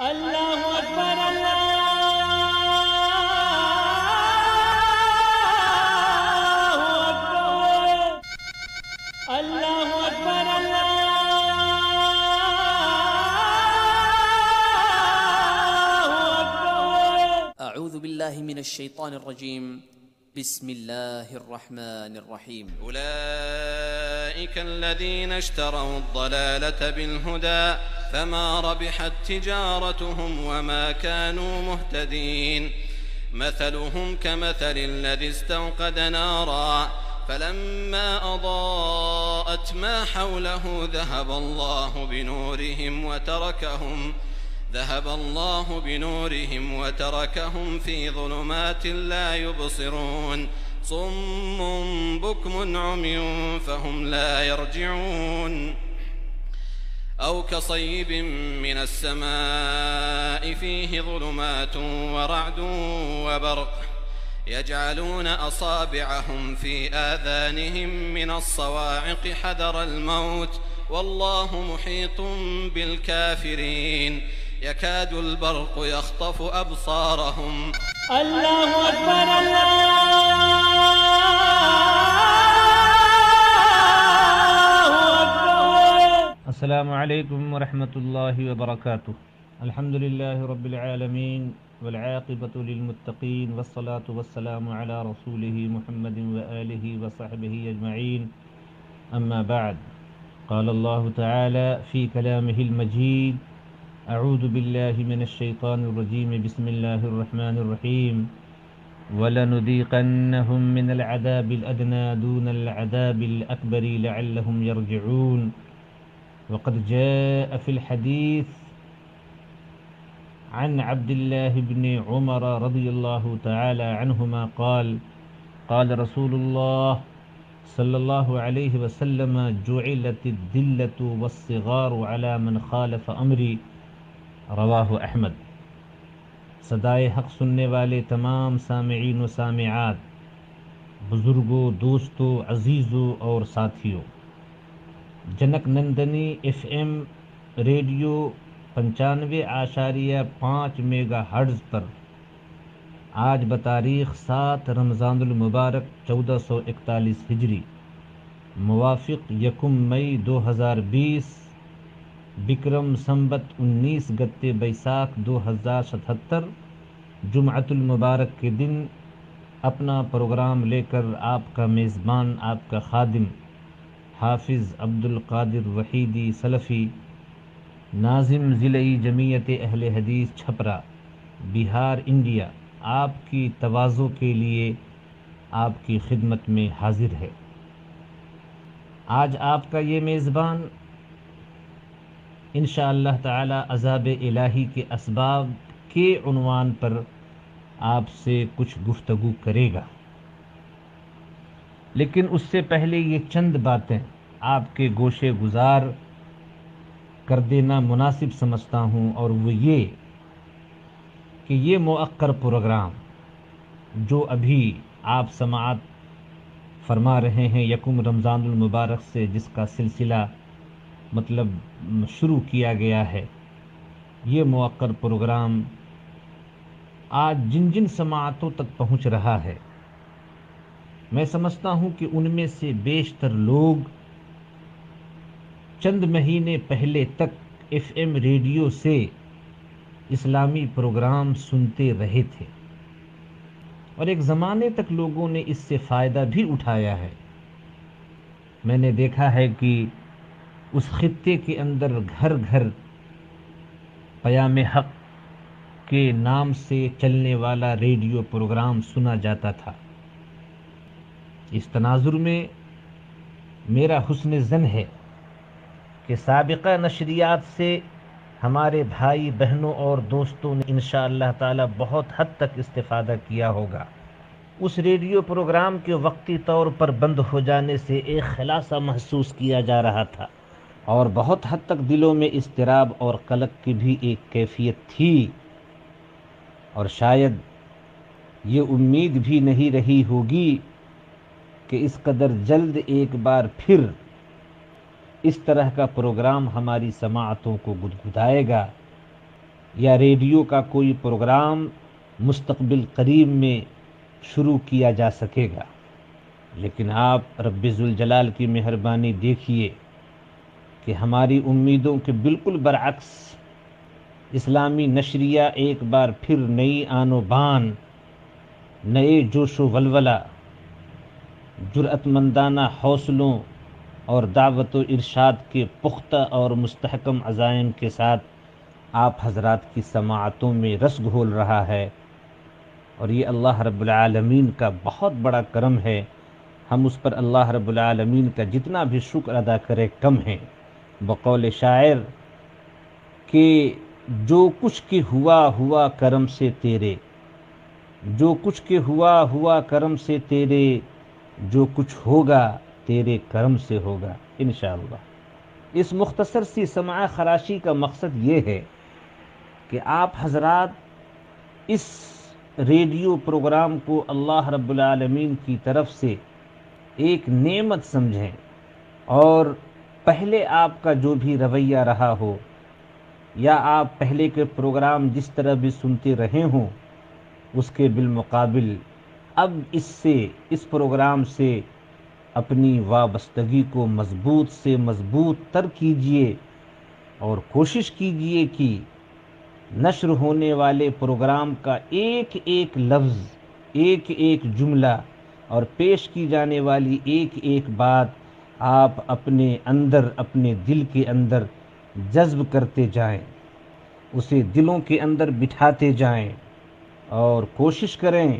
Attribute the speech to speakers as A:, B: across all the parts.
A: اللہ اکبر اللہ اکبر اللہ اکبر
B: اعوذ باللہ من الشیطان الرجیم بسم اللہ الرحمن الرحیم
C: أولئك الذين اشتروا الضلالة بالهدى فما ربحت تجارتهم وما كانوا مهتدين مثلهم كمثل الذي استوقد نارا فلما أضاءت ما حوله ذهب الله بنورهم وتركهم في ظلمات لا يبصرون صم بكم عمي فهم لا يرجعون أو كصيب من السماء فيه ظلمات ورعد وبرق يجعلون أصابعهم في آذانهم من الصواعق حذر الموت والله محيط بالكافرين يكاد البرق يخطف أبصارهم
A: اللہ اکبر اللہ اکبر.
D: السلام علیکم ورحمۃ اللہ وبرکاتہ. الحمد للہ رب العالمین والعاقبۃ للمتقین والصلاة والسلام علی رسولہ محمد وآلہ وصحبہ اجمعین. اما بعد، قال اللہ تعالی فی کلامہ المجید: اعوذ باللہ من الشیطان الرجیم بسم اللہ الرحمن الرحیم وَلَنُذِيقَنَّهُم مِّنَ الْعَذَابِ الْأَدْنَىٰ دُونَ الْعَذَابِ الْأَكْبَرِ لَعَلَّهُمْ يَرْجِعُونَ. وقد جاء في الحديث عن عبد الله بن عمر رضي الله تعالى عنهما قال: قال رسول الله صلى الله عليه وسلم: جعلت الذلة والصغار على من خالف أمري. رواہ احمد. صدائے حق سننے والے تمام سامعین و سامعات، بزرگوں، دوستوں، عزیزوں اور ساتھیوں، Janak Nandini F M radio 95.5 mega hertz پر آج بتاریخ 7 رمضان المبارک 1441 ہجری موافق 1 مئی 2020 بکرم سنبت 19 گتے بیساکھ 2077 جمعۃ المبارک کے دن اپنا پروگرام لے کر آپ کا میزبان، آپ کا خادم حافظ عبد القادر وحیدی سلفی، ناظم ضلعی جمعیت اہل حدیث چھپرا، بہار، انڈیا، آپ کی تواضع کے لیے آپ کی خدمت میں حاضر ہے. آج آپ کا یہ میزبان انشاءاللہ تعالی عذاب الہی کے اسباب کے عنوان پر آپ سے کچھ گفتگو کرے گا. لیکن اس سے پہلے یہ چند باتیں آپ کے گوشے گزار کر دینا مناسب سمجھتا ہوں، اور وہ یہ کہ یہ مؤخر پروگرام جو ابھی آپ سماعت فرما رہے ہیں 1 رمضان المبارک سے، جس کا سلسلہ مطلب شروع کیا گیا ہے، یہ مؤخر پروگرام آج جن جن سماعتوں تک پہنچ رہا ہے، میں سمجھتا ہوں کہ ان میں سے بیشتر لوگ چند مہینے پہلے تک ایف ایم ریڈیو سے اسلامی پروگرام سنتے رہے تھے، اور ایک زمانے تک لوگوں نے اس سے فائدہ بھی اٹھایا ہے. میں نے دیکھا ہے کہ اس خطے کے اندر گھر گھر پیام حق کے نام سے چلنے والا ریڈیو پروگرام سنا جاتا تھا. اس تناظر میں میرا حسن ظن ہے کہ سابقہ نشریات سے ہمارے بھائی بہنوں اور دوستوں نے انشاءاللہ تعالی بہت حد تک استفادہ کیا ہوگا. اس ریڈیو پروگرام کے وقتی طور پر بند ہو جانے سے ایک خلاصہ محسوس کیا جا رہا تھا، اور بہت حد تک دلوں میں اضطراب اور قلق کی بھی ایک کیفیت تھی، اور شاید یہ امید بھی نہیں رہی ہوگی کہ اس قدر جلد ایک بار پھر اس طرح کا پروگرام ہماری سماعتوں کو گدگدائے گا. یا ریڈیو کا کوئی پروگرام مستقبل قریب میں شروع کیا جا سکے گا، لیکن آپ رب ذوالجلال کی مہربانی دیکھیے کہ ہماری امیدوں کے بالکل برعکس اسلامی نشریہ ایک بار پھر نئی آن و بان، نئے جوش و ولولہ، جرأت مندانہ حوصلوں اور دعوت و ارشاد کے پختہ اور مستحکم عزائم کے ساتھ آپ حضرات کی سماعتوں میں رس گھول رہا ہے، اور یہ اللہ رب العالمین کا بہت بڑا کرم ہے۔ ہم اس پر اللہ رب العالمین کا جتنا بھی شکر ادا کرے کم ہے۔ بقول شاعر کہ جو کچھ کے ہوا ہوا کرم سے تیرے، جو کچھ کے ہوا ہوا کرم سے تیرے، جو کچھ ہوگا تیرے کرم سے ہوگا انشاءاللہ۔ اس مختصر سی سماع خراشی کا مقصد یہ ہے کہ آپ حضرات اس ریڈیو پروگرام کو اللہ رب العالمین کی طرف سے ایک نعمت سمجھیں، اور پہلے آپ کا جو بھی رویہ رہا ہو یا آپ پہلے کے پروگرام جس طرح بھی سنتے رہے ہوں، اس کے بالمقابل اب اس پروگرام سے اپنی وابستگی کو مضبوط سے مضبوط تر کیجئے، اور کوشش کیجئے کہ نشر ہونے والے پروگرام کا ایک ایک لفظ، ایک ایک جملہ اور پیش کی جانے والی ایک ایک بات آپ اپنے اندر، اپنے دل کے اندر جذب کرتے جائیں، اسے دلوں کے اندر بٹھاتے جائیں، اور کوشش کریں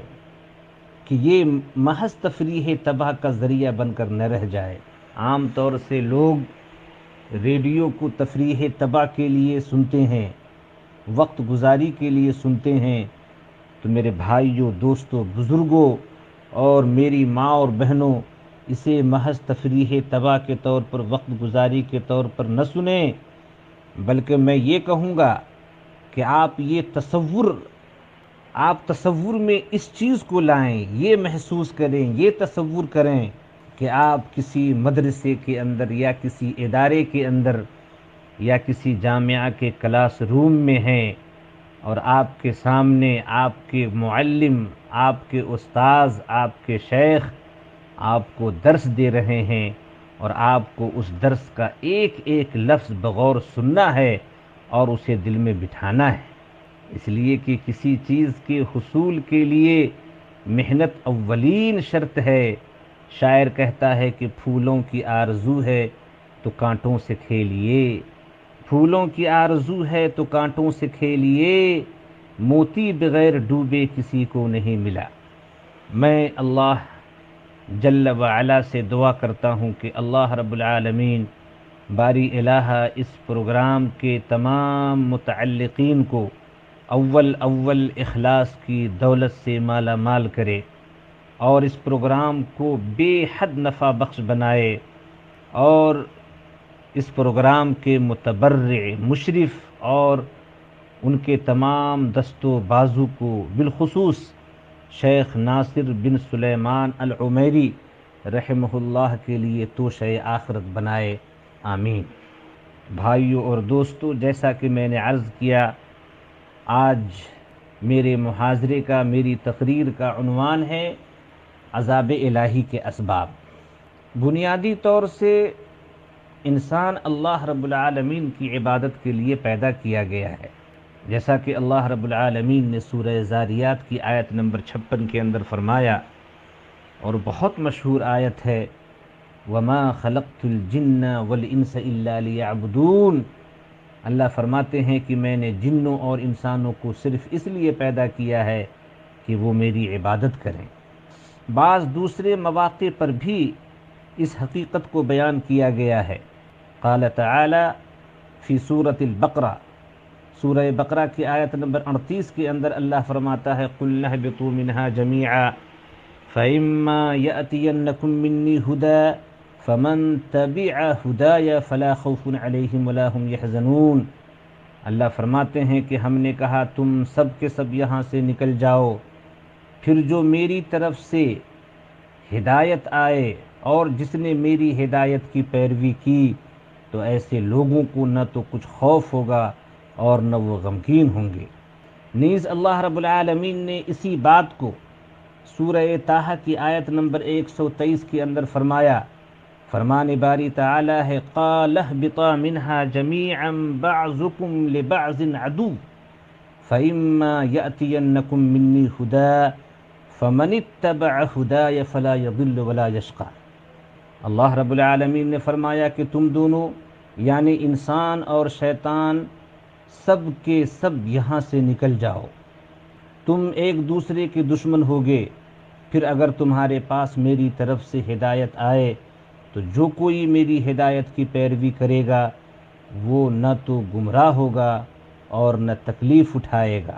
D: کہ یہ محض تفریح تباہ کا ذریعہ بن کر نہ رہ جائے۔ عام طور سے لوگ ریڈیو کو تفریح تباہ کے لیے سنتے ہیں، وقت گزاری کے لیے سنتے ہیں، تو میرے بھائیوں، دوستوں، بزرگوں اور میری ماں اور بہنوں، اسے محض تفریح تباہ کے طور پر، وقت گزاری کے طور پر نہ سنیں، بلکہ میں یہ کہوں گا کہ آپ تصور میں اس چیز کو لائیں، یہ محسوس کریں، یہ تصور کریں کہ آپ کسی مدرسے کے اندر یا کسی ادارے کے اندر یا کسی جامعہ کے کلاس روم میں ہیں، اور آپ کے سامنے آپ کے معلم، آپ کے استاذ، آپ کے شیخ آپ کو درس دے رہے ہیں، اور آپ کو اس درس کا ایک ایک لفظ بغور سننا ہے اور اسے دل میں بٹھانا ہے، اس لیے کہ کسی چیز کے حصول کے لیے محنت اولین شرط ہے۔ شاعر کہتا ہے کہ پھولوں کی آرزو ہے تو کانٹوں سے کھیلیے، پھولوں کی آرزو ہے تو کانٹوں سے کھیلیے، موتی بغیر ڈوبے کسی کو نہیں ملا۔ میں اللہ جل وعلا سے دعا کرتا ہوں کہ اللہ رب العالمین باری الہ اس پروگرام کے تمام متعلقین کو اول اخلاص کی دولت سے مالا مال کرے، اور اس پروگرام کو بے حد نفع بخش بنائے، اور اس پروگرام کے متبرع، مشرف اور ان کے تمام دست و بازو کو، بالخصوص شیخ ناصر بن سلیمان العمیری رحمہ اللہ کے لیے توشہ آخرت بنائے، آمین۔ بھائیوں اور دوستو، جیسا کہ میں نے عرض کیا، آج میرے محاضرے کا، میری تقریر کا عنوان ہے عذاب الہی کے اسباب۔ بنیادی طور سے انسان اللہ رب العالمین کی عبادت کے لیے پیدا کیا گیا ہے، جیسا کہ اللہ رب العالمین نے سورہ زاریات کی آیت نمبر 56 کے اندر فرمایا، اور بہت مشہور آیت ہے، وَمَا خَلَقْتُ الْجِنَّ وَالْإِنسَ إِلَّا لِيَعْبُدُونَ۔ اللہ فرماتے ہیں کہ میں نے جنوں اور انسانوں کو صرف اس لیے پیدا کیا ہے کہ وہ میری عبادت کریں۔ بعض دوسرے مواقع پر بھی اس حقیقت کو بیان کیا گیا ہے۔ قال تعالی فی سورۃ البقرہ، سورہ بقرہ کی آیت نمبر 38 کے اندر اللہ فرماتا ہے، قُلْ اهْبِطُوا مِنْهَا جَمِيعًا فَإِمَّا يَأْتِيَنَّكُم مِّنِّي هُدًى فَمَن تَبِعَ هُدَايَ فَلَا خَوْفٌ عَلَيْهِمْ وَلَا هُمْ يَحْزَنُونَ۔ اللہ فرماتے ہیں کہ ہم نے کہا تم سب کے سب یہاں سے نکل جاؤ، پھر جو میری طرف سے ہدایت آئے اور جس نے میری ہدایت کی پیروی کی، تو ایسے لوگوں کو نہ تو کچھ خوف ہوگا اور نہ وہ غمگین ہوں گے۔ نیز اللہ رب العالمین نے اسی بات کو سورہ طٰہٰ کی آیت نمبر 123 کے اندر فرمایا۔ فرمان باری تعالی ہے قال اهبطا منها جميعا بعضكم لبعض عدو فإما يأتينكم مني هدى فمن اتبع هداي فلا يضل ولا يشقى۔ اللہ رب العالمین نے فرمایا کہ تم دونوں یعنی انسان اور شیطان سب کے سب یہاں سے نکل جاؤ، تم ایک دوسرے کے دشمن ہوگے، پھر اگر تمہارے پاس میری طرف سے ہدایت آئے تو جو کوئی میری ہدایت کی پیروی کرے گا وہ نہ تو گمراہ ہوگا اور نہ تکلیف اٹھائے گا۔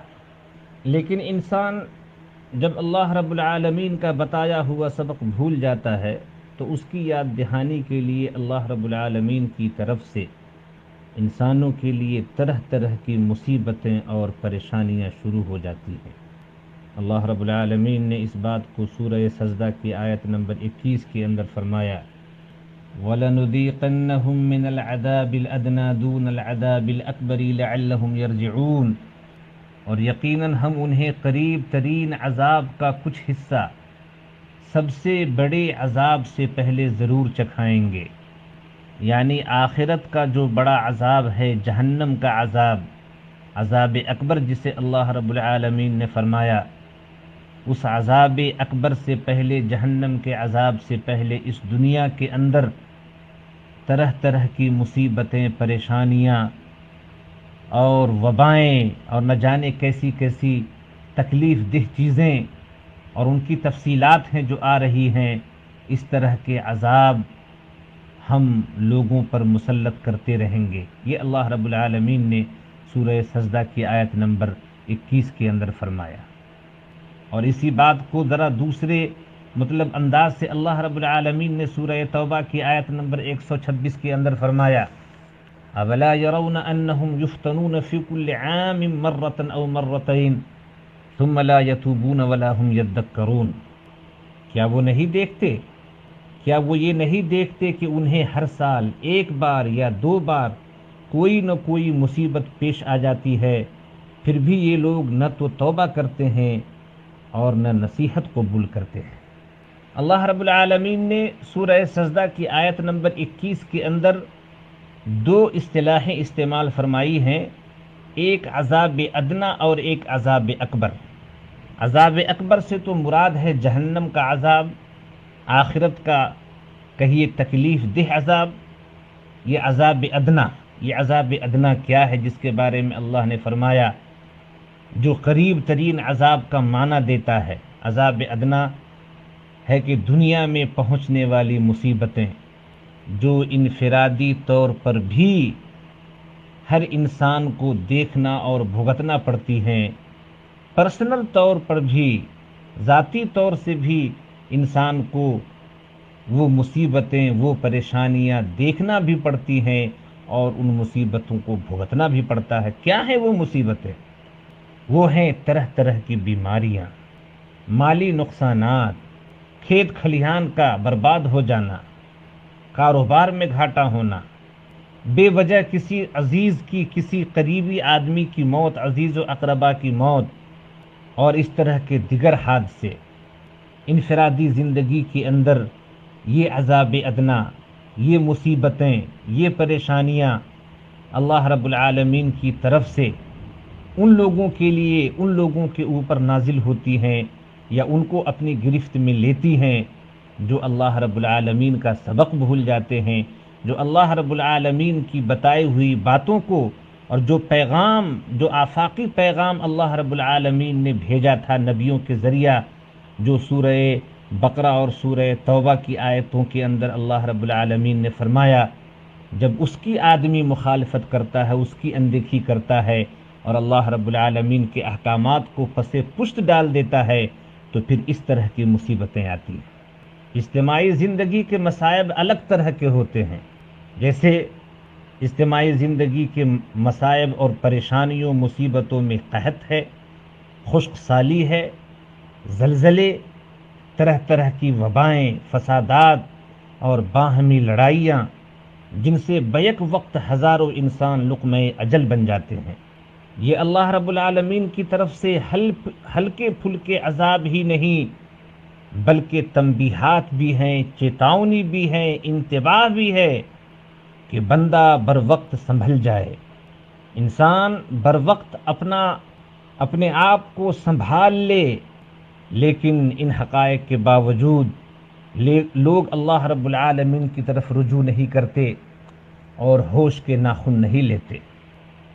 D: لیکن انسان جب اللہ رب العالمین کا بتایا ہوا سبق بھول جاتا ہے تو اس کی یاد دہانی کے لیے اللہ رب العالمین کی طرف سے انسانوں کے لیے طرح طرح کی مصیبتیں اور پریشانیاں شروع ہو جاتی ہیں۔ اللہ رب العالمین نے اس بات کو سورہ سجدہ کی آیت نمبر 21 کے اندر فرمایا وَلَنُذِيقَنَّهُم مِّنَ الْعَذَابِ الْأَدْنَىٰ دُونَ الْعَذَابِ الْأَكْبَرِ لَعَلَّهُمْ يَرْجِعُونَ، اور یقیناً ہم انہیں قریب ترین عذاب کا کچھ حصہ سب سے بڑے عذاب سے پہلے ضرور چکھائیں گے، یعنی آخرت کا جو بڑا عذاب ہے جہنم کا عذاب، عذاب اکبر جسے اللہ رب العالمین نے فرمایا، اس عذاب اکبر سے پہلے جہنم کے عذاب سے پہلے اس دنیا کے اندر طرح طرح کی مصیبتیں، پریشانیاں اور وبائیں اور نہ جانے کیسی کیسی تکلیف دہ چیزیں اور ان کی تفصیلات ہیں جو آ رہی ہیں، اس طرح کے عذاب ہم لوگوں پر مسلط کرتے رہیں گے۔ یہ اللہ رب العالمین نے سورہ سجدہ کی آیت نمبر 21 کے اندر فرمایا۔ اور اسی بات کو ذرا دوسرے انداز سے اللہ رب العالمین نے سورہ توبہ کی آیت نمبر 126 کے اندر فرمایا اولا يرون انهم يفتنون في كل عام مرة او مرتين ثم لا يتوبون ولا هم يذكرون، کیا وہ نہیں دیکھتے، کیا وہ یہ نہیں دیکھتے کہ انہیں ہر سال ایک بار یا دو بار کوئی نہ کوئی مصیبت پیش آ جاتی ہے، پھر بھی یہ لوگ نہ تو توبہ کرتے ہیں اور نہ نصیحت قبول کرتے ہیں۔ اللہ رب العالمین نے سورہ سجدہ کی آیت نمبر 21 کے اندر دو اصطلاحیں استعمال فرمائی ہیں، ایک عذاب ادنا اور ایک عذاب اکبر۔ عذاب اکبر سے تو مراد ہے جہنم کا عذاب، آخرت کا کہیے تکلیف دہ عذاب۔ یہ عذاب ادنا، یہ عذاب ادنا کیا ہے جس کے بارے میں اللہ نے فرمایا جو قریب ترین عذاب کا معنی دیتا ہے۔ عذاب ادنا ہے کہ دنیا میں پہنچنے والی مصیبتیں جو انفرادی طور پر بھی ہر انسان کو دیکھنا اور بھگتنا پڑتی ہیں، پرسنل طور پر بھی، ذاتی طور سے بھی انسان کو وہ مصیبتیں، وہ پریشانیاں دیکھنا بھی پڑتی ہیں اور ان مصیبتوں کو بھگتنا بھی پڑتا ہے۔ کیا ہیں وہ مصیبتیں؟ وہ ہیں طرح طرح کی بیماریاں، مالی نقصانات، کھیت کھلیان کا برباد ہو جانا، کاروبار میں گھاٹا ہونا، بے وجہ کسی عزیز کی، کسی قریبی آدمی کی موت، عزیز و اقربا کی موت، اور اس طرح کے دیگر حادثے۔ انفرادی زندگی کے اندر یہ عذاب ادنا، یہ مصیبتیں، یہ پریشانیاں اللہ رب العالمین کی طرف سے ان لوگوں کے لیے، ان لوگوں کے اوپر نازل ہوتی ہیں یا ان کو اپنی گرفت میں لیتی ہیں جو اللہ رب العالمین کا سبق بھول جاتے ہیں، جو اللہ رب العالمین کی بتائی ہوئی باتوں کو اور جو پیغام، جو آفاقی پیغام اللہ رب العالمین نے بھیجا تھا نبیوں کے ذریعہ، جو سورہ بقرہ اور سورہ توبہ کی آیتوں کے اندر اللہ رب العالمین نے فرمایا، جب اس کی آدمی مخالفت کرتا ہے، اس کی اندیکھی کرتا ہے اور اللہ رب العالمین کے احکامات کو پس پشت ڈال دیتا ہے تو پھر اس طرح کی مصیبتیں آتی ہیں۔ اجتماعی زندگی کے مصائب الگ طرح کے ہوتے ہیں، جیسے اجتماعی زندگی کے مصائب اور پریشانیوں، مصیبتوں میں قحط ہے، خشک سالی ہے، زلزلے، طرح طرح کی وبائیں، فسادات اور باہمی لڑائیاں، جن سے بیک وقت ہزاروں انسان لقمہ اجل بن جاتے ہیں۔ یہ اللہ رب العالمین کی طرف سے ہلکے پھلکے عذاب ہی نہیں بلکہ تنبیہات بھی ہیں، چیتاونی بھی ہیں، انتباہ بھی ہے کہ بندہ بر وقت سنبھل جائے، انسان بر وقت اپنے آپ کو سنبھال لے۔ لیکن ان حقائق کے باوجود لوگ اللہ رب العالمین کی طرف رجوع نہیں کرتے اور ہوش کے ناخن نہیں لیتے۔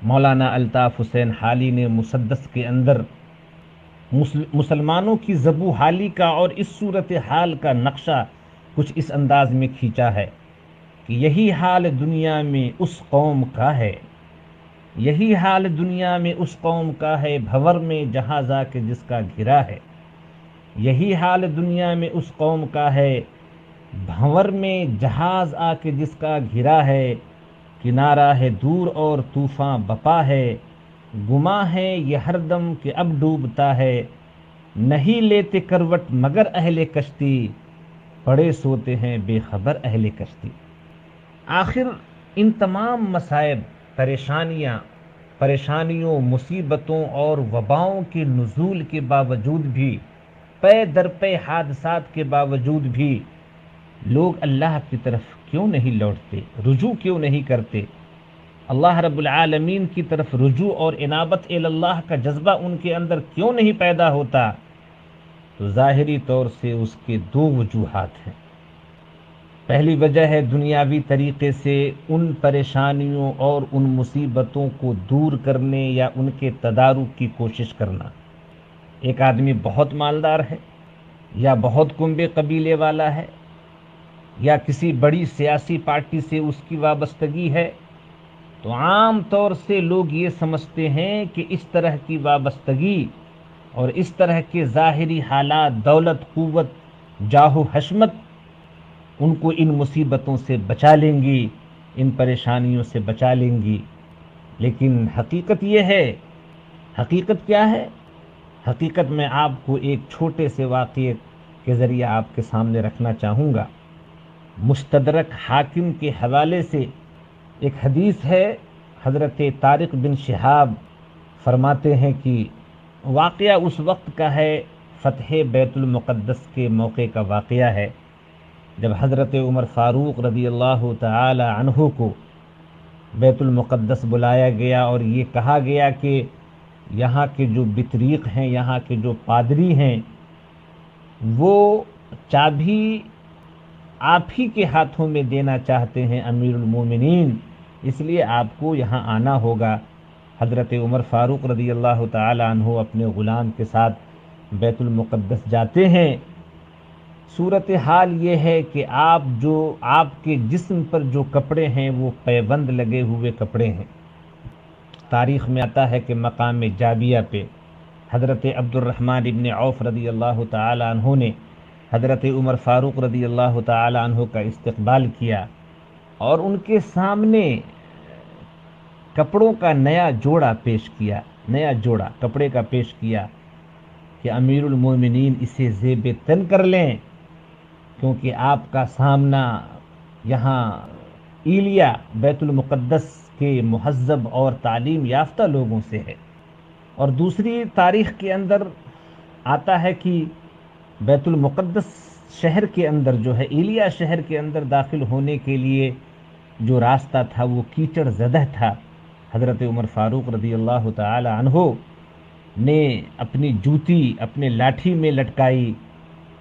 D: مولانا الطاف حسین حالی نے مسدس کے اندر مسلمانوں کی ذبح حالی کا اور اس صورتحال کا نقشہ کچھ اس انداز میں کھینچا ہے کہ یہی حال دنیا میں اس قوم کا ہے، یہی حال دنیا میں اس قوم کا ہے، بھور میں جہاز آ کے جس کا گھرا ہے، یہی حال دنیا میں اس قوم کا ہے، بھور میں جہاز آ کے جس کا گھرا ہے، کنارہ ہے دور اور طوفاں بپا ہے، گما ہے یہ ہر دم کہ اب ڈوبتا ہے، نہیں لیتے کروٹ مگر اہل کشتی، پڑے سوتے ہیں بے خبر اہل کشتی۔ آخر ان تمام مصائب، پریشانیوں، مصیبتوں اور وباؤں کے نزول کے باوجود بھی، پے در پے حادثات کے باوجود بھی لوگ اللہ کی طرف کیوں نہیں لوٹتے، رجوع کیوں نہیں کرتے؟ اللہ رب العالمین کی طرف رجوع اور انابت اللہ کا جذبہ ان کے اندر کیوں نہیں پیدا ہوتا؟ تو ظاہری طور سے اس کے دو وجوہات ہیں۔ پہلی وجہ ہے دنیاوی طریقے سے ان پریشانیوں اور ان مصیبتوں کو دور کرنے یا ان کے تدارک کی کوشش کرنا۔ ایک آدمی بہت مالدار ہے یا بہت کنبے قبیلے والا ہے یا کسی بڑی سیاسی پارٹی سے اس کی وابستگی ہے، تو عام طور سے لوگ یہ سمجھتے ہیں کہ اس طرح کی وابستگی اور اس طرح کے ظاہری حالات، دولت، قوت، جاہ و حشمت ان کو ان مصیبتوں سے بچا لیں گی، ان پریشانیوں سے بچا لیں گی۔ لیکن حقیقت یہ ہے، حقیقت کیا ہے؟ حقیقت میں آپ کو ایک چھوٹے سے واقعے کے ذریعے آپ کے سامنے رکھنا چاہوں گا۔ مستدرک حاکم کے حوالے سے ایک حدیث ہے، حضرت طارق بن شہاب فرماتے ہیں کہ واقعہ اس وقت کا ہے، فتح بیت المقدس کے موقع کا واقعہ ہے، جب حضرت عمر فاروق رضی اللہ تعالی عنہ کو بیت المقدس بلایا گیا اور یہ کہا گیا کہ یہاں کے جو بطریق ہیں، یہاں کے جو پادری ہیں، وہ چابی آپ ہی کے ہاتھوں میں دینا چاہتے ہیں امیر المومنین، اس لیے آپ کو یہاں آنا ہوگا۔ حضرت عمر فاروق رضی اللہ تعالی عنہ اپنے غلام کے ساتھ بیت المقدس جاتے ہیں۔ صورتحال یہ ہے کہ آپ کے جسم پر جو کپڑے ہیں وہ پیبند لگے ہوئے کپڑے ہیں۔ تاریخ میں آتا ہے کہ مقام جابیہ پہ حضرت عبد الرحمن ابن عوف رضی اللہ تعالی عنہ نے حضرت عمر فاروق رضی اللہ تعالی عنہ کا استقبال کیا اور ان کے سامنے کپڑوں کا نیا جوڑا پیش کیا، نیا جوڑا کپڑے کا پیش کیا کہ امیر المومنین اسے زیب تن کر لیں، کیونکہ آپ کا سامنا یہاں ایلیا بیت المقدس کے مہذب اور تعلیم یافتہ لوگوں سے ہے۔ اور دوسری تاریخ کے اندر آتا ہے کہ بیت المقدس شہر کے اندر جو ہے، ایلیا شہر کے اندر داخل ہونے کے لیے جو راستہ تھا وہ کیچڑ زدہ تھا۔ حضرت عمر فاروق رضی اللہ تعالی عنہ نے اپنی جوتی اپنے لاٹھی میں لٹکائی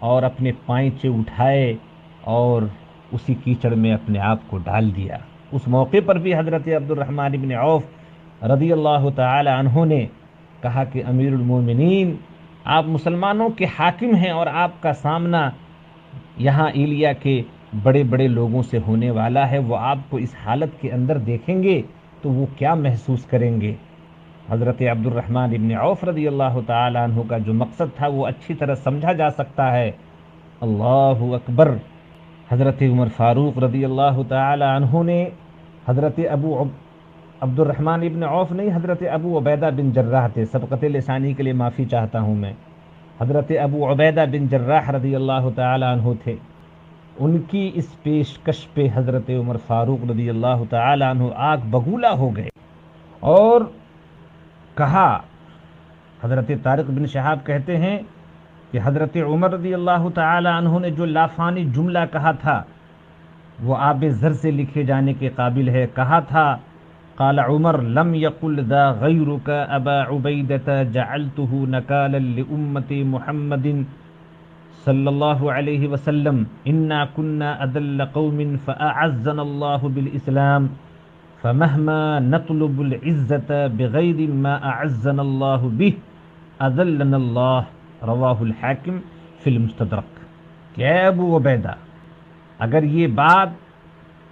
D: اور اپنے پائنچے اٹھائے اور اسی کیچڑ میں اپنے آپ کو ڈال دیا۔ اس موقع پر بھی حضرت عبد الرحمن ابن عوف رضی اللہ تعالی عنہ نے کہا کہ امیر المومنین، آپ مسلمانوں کے حاکم ہیں اور آپ کا سامنا یہاں ایلیا کے بڑے بڑے لوگوں سے ہونے والا ہے، وہ آپ کو اس حالت کے اندر دیکھیں گے تو وہ کیا محسوس کریں گے؟ حضرت عبد الرحمن ابن عوف رضی اللہ تعالی عنہ کا جو مقصد تھا وہ اچھی طرح سمجھا جا سکتا ہے۔ اللہ اکبر! حضرت عمر فاروق رضی اللہ تعالی عنہ نے حضرت عبد الرحمن ابن عوف نہیں، حضرت ابو عبیدہ بن جراح تھے، سبقت لسانی کے لیے معافی چاہتا ہوں میں، حضرت ابو عبیدہ بن جراح رضی اللہ تعالی عنہ تھے۔ ان کی اس پیشکش پہ حضرت عمر فاروق رضی اللہ تعالی عنہ آگ بگولا ہو گئے اور کہا، حضرت طارق بن شہاب کہتے ہیں کہ حضرت عمر رضی اللہ تعالی عنہ نے جو لافانی جملہ کہا تھا وہ آب زر سے لکھے جانے کے قابل ہے. کہا تھا قال عمر لم يقل ذا غيرك ابا عبیدہ جعلته نکالا لامت محمد صلی اللہ علیہ وسلم انا كنا اذل قوم فاعزنا اللہ بالاسلام فمهما نطلب العزة بغیر ما اعزنا اللہ به اذلنا اللہ، رواہ الحاکم فی المستدرک. کہ اے ابو عبیدہ، اگر یہ بات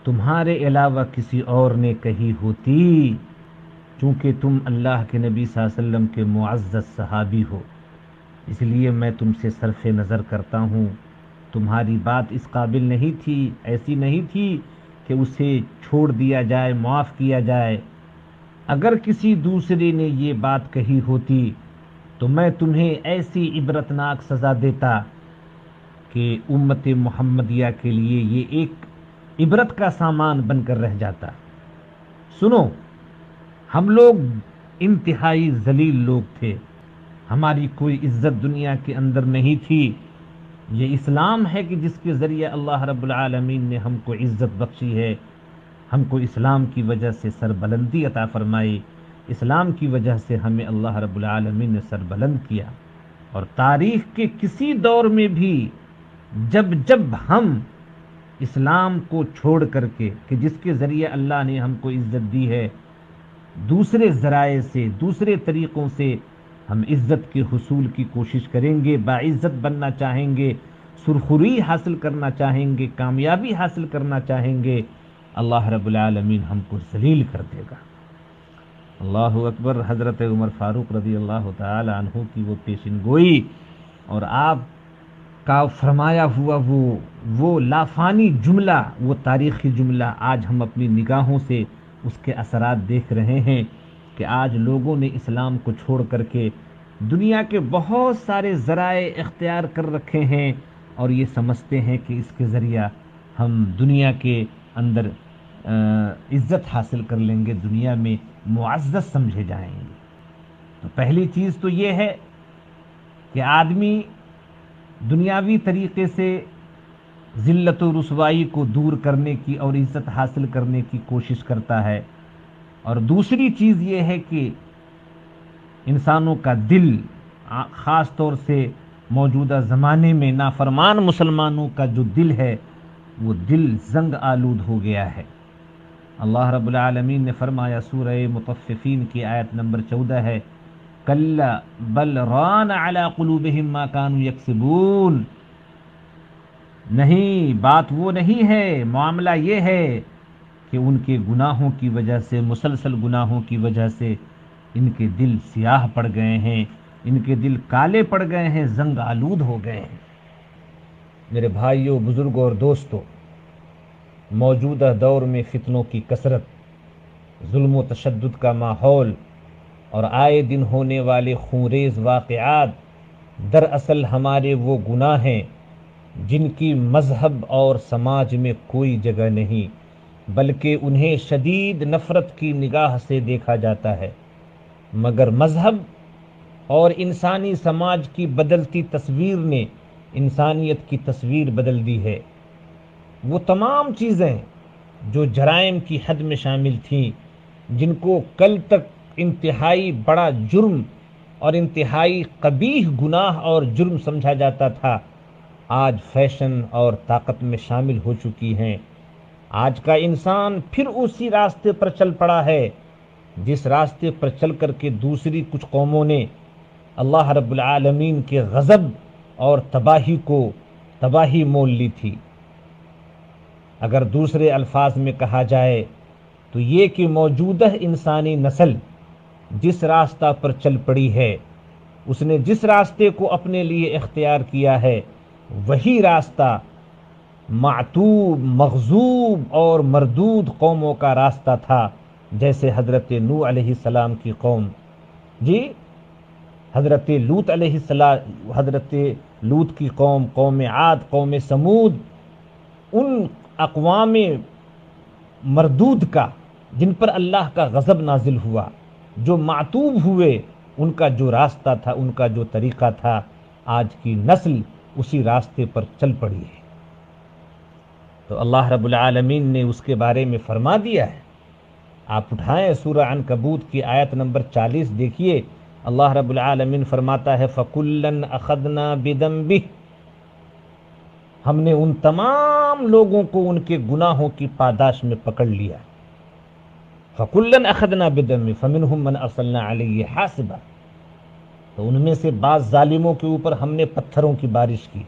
D: تمہارے علاوہ کسی اور نے کہی ہوتی، چونکہ تم اللہ کے نبی صلی اللہ علیہ وسلم کے معزز صحابی ہو، اس لیے میں تم سے صرف نظر کرتا ہوں. تمہاری بات اس قابل نہیں تھی، ایسی نہیں تھی کہ اسے چھوڑ دیا جائے، معاف کیا جائے. اگر کسی دوسرے نے یہ بات کہی ہوتی تو میں تمہیں ایسی عبرتناک سزا دیتا کہ امت محمدیہ کے لیے یہ ایک عبرت کا سامان بن کر رہ جاتا. سنو، ہم لوگ انتہائی ذلیل لوگ تھے، ہماری کوئی عزت دنیا کے اندر نہیں تھی. یہ اسلام ہے کہ جس کے ذریعے اللہ رب العالمین نے ہم کو عزت بخشی ہے، ہم کو اسلام کی وجہ سے سربلندی عطا فرمائی، اسلام کی وجہ سے ہمیں اللہ رب العالمین نے سربلند کیا. اور تاریخ کے کسی دور میں بھی جب ہم اسلام کو چھوڑ کر کے، کہ جس کے ذریعے اللہ نے ہم کو عزت دی ہے، دوسرے ذرائع سے، دوسرے طریقوں سے ہم عزت کے حصول کی کوشش کریں گے، باعزت بننا چاہیں گے، سرخری حاصل کرنا چاہیں گے، کامیابی حاصل کرنا چاہیں گے، اللہ رب العالمین ہم کو ذلیل کر دے گا. اللہ اکبر. حضرت عمر فاروق رضی اللہ تعالی عنہ کی وہ پیشن گوئی اور آپ کا فرمایا ہوا وہ لافانی جملہ، وہ تاریخی جملہ آج ہم اپنی نگاہوں سے اس کے اثرات دیکھ رہے ہیں کہ آج لوگوں نے اسلام کو چھوڑ کر کے دنیا کے بہت سارے ذرائع اختیار کر رکھے ہیں اور یہ سمجھتے ہیں کہ اس کے ذریعہ ہم دنیا کے اندر عزت حاصل کر لیں گے، دنیا میں معزز سمجھے جائیں گے. تو پہلی چیز تو یہ ہے کہ آدمی دنیاوی طریقے سے ذلت و رسوائی کو دور کرنے کی اور عزت حاصل کرنے کی کوشش کرتا ہے. اور دوسری چیز یہ ہے کہ انسانوں کا دل، خاص طور سے موجودہ زمانے میں نافرمان مسلمانوں کا جو دل ہے وہ دل زنگ آلود ہو گیا ہے. اللہ رب العالمین نے فرمایا سورہ مطففین کی آیت نمبر 14 ہے، کلا بل ران علی قلوبہم ما کانوا یکسبون. نہیں، بات وہ نہیں ہے، معاملہ یہ ہے کہ ان کے گناہوں کی وجہ سے، مسلسل گناہوں کی وجہ سے ان کے دل سیاہ پڑ گئے ہیں، ان کے دل کالے پڑ گئے ہیں، زنگ آلود ہو گئے ہیں. میرے بھائیوں، بزرگوں اور دوستوں، موجودہ دور میں فتنوں کی کثرت، ظلم و تشدد کا ماحول اور آئے دن ہونے والے خونریز واقعات دراصل ہمارے وہ گناہ ہیں جن کی مذہب اور سماج میں کوئی جگہ نہیں، بلکہ انہیں شدید نفرت کی نگاہ سے دیکھا جاتا ہے. مگر مذہب اور انسانی سماج کی بدلتی تصویر نے انسانیت کی تصویر بدل دی ہے. وہ تمام چیزیں جو جرائم کی حد میں شامل تھیں، جن کو کل تک انتہائی بڑا جرم اور انتہائی قبیح گناہ اور جرم سمجھا جاتا تھا، آج فیشن اور طاقت میں شامل ہو چکی ہیں. آج کا انسان پھر اسی راستے پر چل پڑا ہے جس راستے پر چل کر کے دوسری کچھ قوموں نے اللہ رب العالمین کے غضب اور تباہی کو تباہی مول لی تھی. اگر دوسرے الفاظ میں کہا جائے تو یہ کہ موجودہ انسانی نسل جس راستہ پر چل پڑی ہے، اس نے جس راستے کو اپنے لیے اختیار کیا ہے، وہی راستہ معتوب، مغضوب اور مردود قوموں کا راستہ تھا، جیسے حضرت نوح علیہ السلام کی قوم، حضرت لوط کی قوم، قوم عاد، قوم سمود، ان اقوام مردود کا جن پر اللہ کا غضب نازل ہوا. جو معتوب ہوئے ان کا جو راستہ تھا، ان کا جو طریقہ تھا، آج کی نسل اسی راستے پر چل پڑی ہے۔ تو اللہ رب العالمین نے اس کے بارے میں فرما دیا ہے۔ آپ اٹھائیں سورہ عنکبوت کی آیت نمبر 40 دیکھیے، اللہ رب العالمین فرماتا ہے فَكُلًّا أَخَذْنَا بِذَنبِهِ، ہم نے ان تمام لوگوں کو ان کے گناہوں کی پاداش میں پکڑ لیا۔ فَكُلًّا أَخَذْنَا بِذَنبِهِ فَمِنْهُمْ مَنْ أَرْسَلْنَا عَلَيْهِ حَاصِبًا، تو ان میں سے بعض ظالموں کے اوپر ہم نے پتھروں کی بارش کی،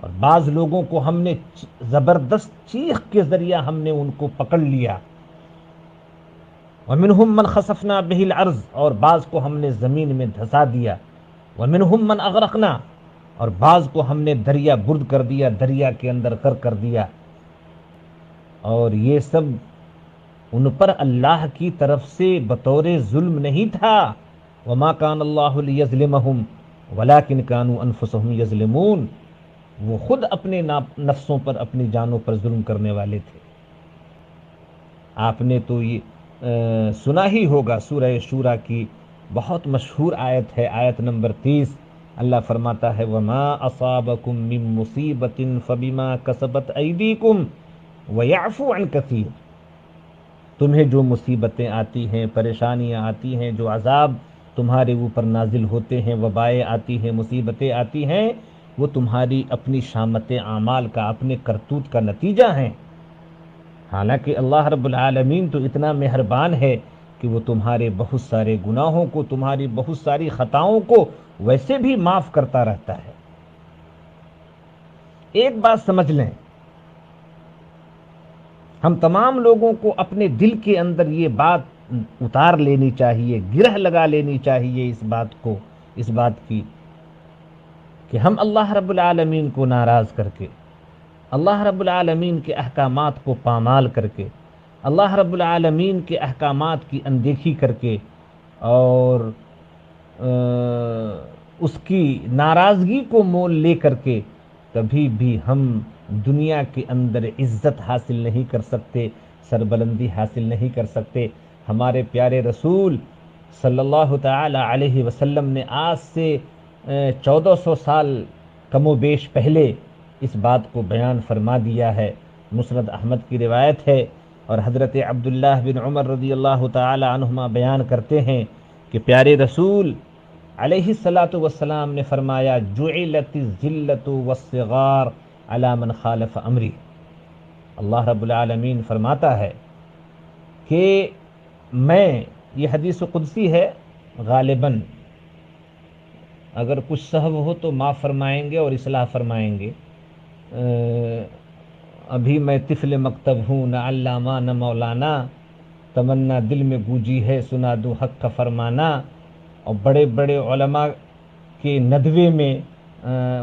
D: اور بعض لوگوں کو ہم نے زبردست چیخ کے ذریعہ ہم نے ان کو پکڑ لیا۔ وَمِنْهُمْ مَنْ خَسَفْنَا بِهِ الْأَرْضَ، اور بعض کو ہم نے زمین میں دھسا دیا۔ وَمِنْهُمْ مَنْ أَغْرَقْنَا، اور بعض کو ہم نے دریا برد کر دیا، دریا کے اندر غرق کر دیا۔ اور یہ سب ان پر اللہ کی طرف سے بطور ظلم نہیں تھا۔ وَمَا كَانَ اللَّهُ لِيَظْلِمَهُمْ وَلَكِنْ كَانُوا أَنفُسَهُمْ يَظْلِمُونَ، وہ خود اپنے نفسوں پر، اپنی جانوں پر ظلم کرنے والے تھے۔ آپ نے تو یہ سنا ہی ہوگا، سورہ شورى کی بہت مشہور آیت ہے، آیت نمبر 30، اللہ فرماتا ہے وَمَا أَصَابَكُم مِّن مُّصِيبَةٍ فَبِمَا كَسَبَتْ أَيْدِيكُمْ وَيَعْفُو عَن كَثِيرٍ، تمہیں جو مصیبتیں آتی ہیں، پریشانیاں آتی ہیں، جو عذاب تمہارے اوپر نازل ہوتے ہیں، وبائیں آتی ہیں، مصیبتیں آتی ہیں، وہ تمہاری اپنی شامت اعمال کا، اپنے کرتوت کا نتیجہ ہیں۔ حالانکہ اللہ رب العالمین تو اتنا مہربان ہے کہ وہ تمہارے بہت سارے گناہوں کو، تمہاری بہت ساری خطاؤں کو ویسے بھی معاف کرتا رہتا ہے۔ ایک بات سمجھ لیں، ہم تمام لوگوں کو اپنے دل کے اندر یہ بات اتار لینی چاہیے، گرہ لگا لینی چاہیے اس بات کی کہ ہم اللہ رب العالمین کو ناراض کر کے، اللہ رب العالمین کے احکامات کو پامال کر کے، اللہ رب العالمین کے احکامات کی اندیکھی کر کے، اور اس کی ناراضگی کو مول لے کر کے کبھی بھی ہم دنیا کے اندر عزت حاصل نہیں کر سکتے، سربلندی حاصل نہیں کر سکتے۔ ہمارے پیارے رسول صلی اللہ تعالی علیہ وسلم نے آج سے 1400 سال کم و بیش پہلے اس بات کو بیان فرما دیا ہے۔ مسند احمد کی روایت ہے، اور حضرت عبداللہ بن عمر رضی اللہ تعالی عنہما بیان کرتے ہیں کہ پیارے رسول علیہ الصلاۃ والسلام نے فرمایا جعلت الذلۃ والصغار علی من خالف امری، اللہ رب العالمین فرماتا ہے کہ میں، یہ حدیث قدسی ہے، غالباً اگر کچھ سہو ہو تو معاف فرمائیں گے اور اصلاح فرمائیں گے۔ ابھی میں طفل مکتب ہوں، نہ علامہ نہ مولانا، تمنا دل میں گوجی ہے سنا دوں حق کا فرمانا، اور بڑے بڑے علماء کے ندوے میں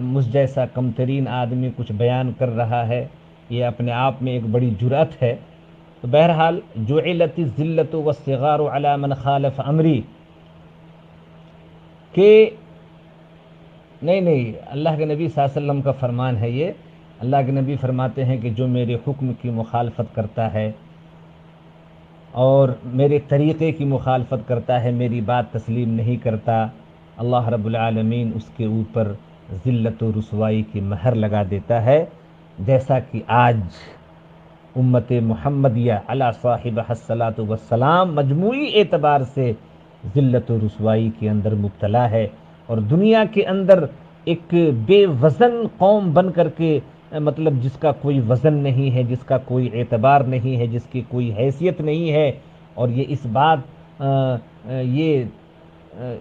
D: مجھ جیسا کم ترین آدمی کچھ بیان کر رہا ہے، یہ اپنے آپ میں ایک بڑی جرأت ہے۔ تو بہرحال جعلت الذلۃ والصغار علی من خالف امری، کہ نہیں اللہ کے نبی صلی اللہ علیہ وسلم کا فرمان ہے یہ، اللہ کے نبی فرماتے ہیں کہ جو میرے حکم کی مخالفت کرتا ہے اور میرے طریقے کی مخالفت کرتا ہے، میری بات تسلیم نہیں کرتا، اللہ رب العالمین اس کے اوپر ذلت و رسوائی کی مہر لگا دیتا ہے، جیسا کہ آج امت محمدیہ علی صاحبہ الصلاۃ والسلام مجموعی اعتبار سے ذلت و رسوائی کے اندر مبتلا ہے، اور دنیا کے اندر ایک بے وزن قوم بن کر کے، مطلب جس کا کوئی وزن نہیں ہے، جس کا کوئی اعتبار نہیں ہے، جس کی کوئی حیثیت نہیں ہے، اور یہ اس بات یہ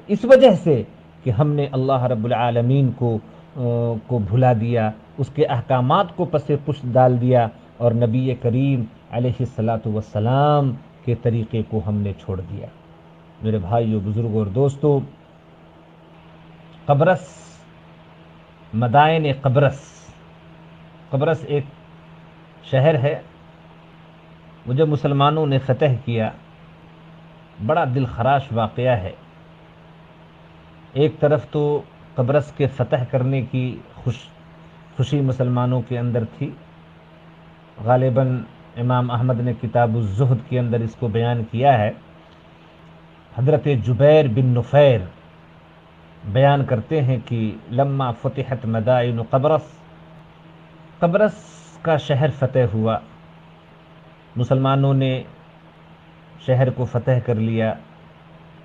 D: اس وجہ سے کہ ہم نے اللہ رب العالمین کو بھلا دیا، اس کے احکامات کو پس پشت ڈال دیا، اور نبی کریم علیہ الصلاۃ والسلام کے طریقے کو ہم نے چھوڑ دیا۔ میرے بھائیو، بزرگوں اور دوستو، قبرص، مدائن قبرص ایک شہر ہے، وہ جب مسلمانوں نے فتح کیا، بڑا دل خراش واقعہ ہے۔ ایک طرف تو قبرص کے فتح کرنے کی خوشی مسلمانوں کے اندر تھی، غالباً امام احمد نے کتاب الزہد کے اندر اس کو بیان کیا ہے، حضرت جبیر بن نفیر بیان کرتے ہیں کہ لما فتحت مدائن قبرص کا شہر فتح ہوا، مسلمانوں نے شہر کو فتح کر لیا،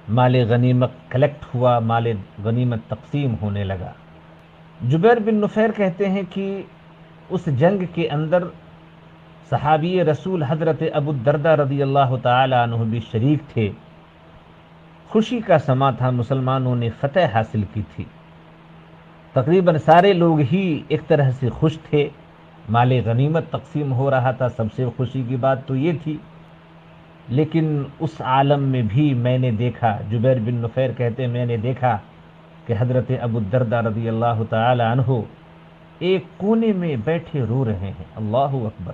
D: مال غنیمت کلیکٹ ہوا، مال غنیمت تقسیم ہونے لگا۔ جبیر بن نفیر کہتے ہیں کہ اس جنگ کے اندر صحابی رسول حضرت ابو الدرداء رضی اللہ تعالی عنہ بھی شریک تھے۔ خوشی کا سما تھا، مسلمانوں نے فتح حاصل کی تھی، تقریباً سارے لوگ ہی ایک طرح سے خوش تھے، مال غنیمت تقسیم ہو رہا تھا۔ سب سے خوشی کی بات تو یہ تھی، لیکن اس عالم میں بھی میں نے دیکھا، جبیر بن نفیر کہتے ہیں میں نے دیکھا کہ حضرت ابو الدرداء رضی اللہ تعالی عنہ ایک کونے میں بیٹھے رو رہے ہیں۔ اللہ اکبر۔